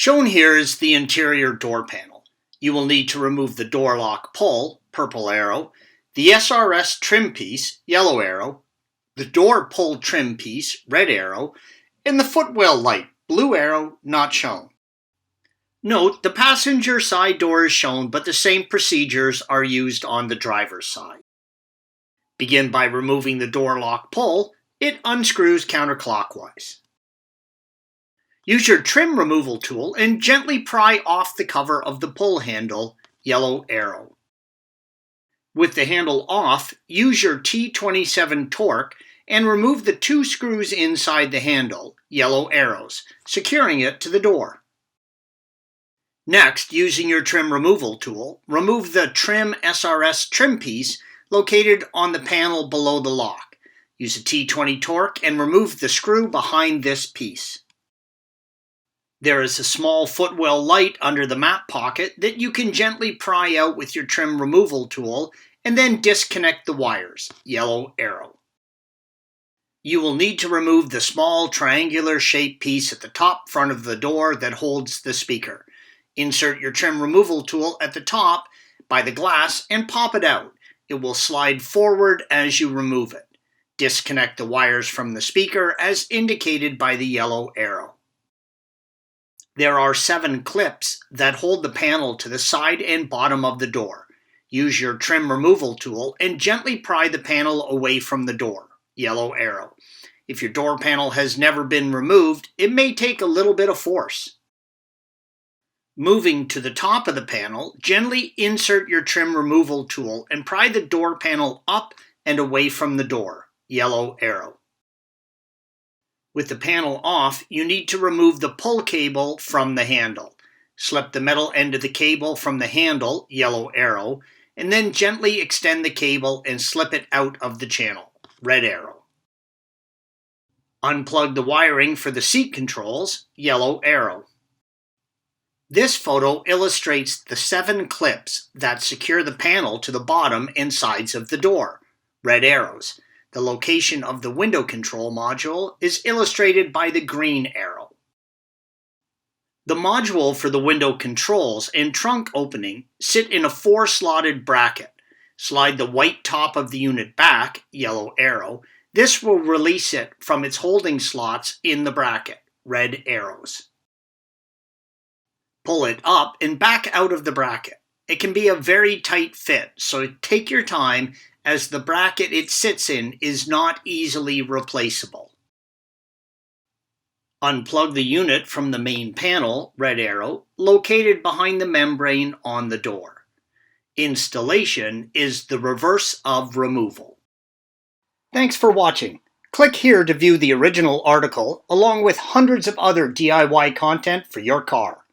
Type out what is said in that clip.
Shown here is the interior door panel. You will need to remove the door lock pull, purple arrow, the SRS trim piece, yellow arrow, the door pull trim piece, red arrow, and the footwell light, blue arrow, not shown. Note, the passenger side door is shown, but the same procedures are used on the driver's side. Begin by removing the door lock pull. It unscrews counterclockwise. Use your trim removal tool and gently pry off the cover of the pull handle, yellow arrow. With the handle off, use your T27 torque and remove the 2 screws inside the handle, yellow arrows, securing it to the door. Next, using your trim removal tool, remove the trim SRS trim piece located on the panel below the lock. Use a T20 torque and remove the screw behind this piece. There is a small footwell light under the map pocket that you can gently pry out with your trim removal tool and then disconnect the wires, yellow arrow. You will need to remove the small triangular shaped piece at the top front of the door that holds the speaker. Insert your trim removal tool at the top by the glass and pop it out. It will slide forward as you remove it. Disconnect the wires from the speaker as indicated by the yellow arrow. There are 7 clips that hold the panel to the side and bottom of the door. Use your trim removal tool and gently pry the panel away from the door, yellow arrow. If your door panel has never been removed, it may take a little bit of force. Moving to the top of the panel, gently insert your trim removal tool and pry the door panel up and away from the door, yellow arrow. With the panel off, you need to remove the pull cable from the handle. Slip the metal end of the cable from the handle, yellow arrow, and then gently extend the cable and slip it out of the channel, red arrow. Unplug the wiring for the seat controls, yellow arrow. This photo illustrates the 7 clips that secure the panel to the bottom and sides of the door, red arrows. The location of the window control module is illustrated by the green arrow. The module for the window controls and trunk opening sit in a 4-slotted bracket. Slide the white top of the unit back, yellow arrow. This will release it from its holding slots in the bracket, red arrows. Pull it up and back out of the bracket. It can be a very tight fit, so take your time as the bracket it sits in is not easily replaceable. Unplug the unit from the main panel, red arrow, located behind the membrane on the door. Installation is the reverse of removal. Thanks for watching. Click here to view the original article along with hundreds of other DIY content for your car.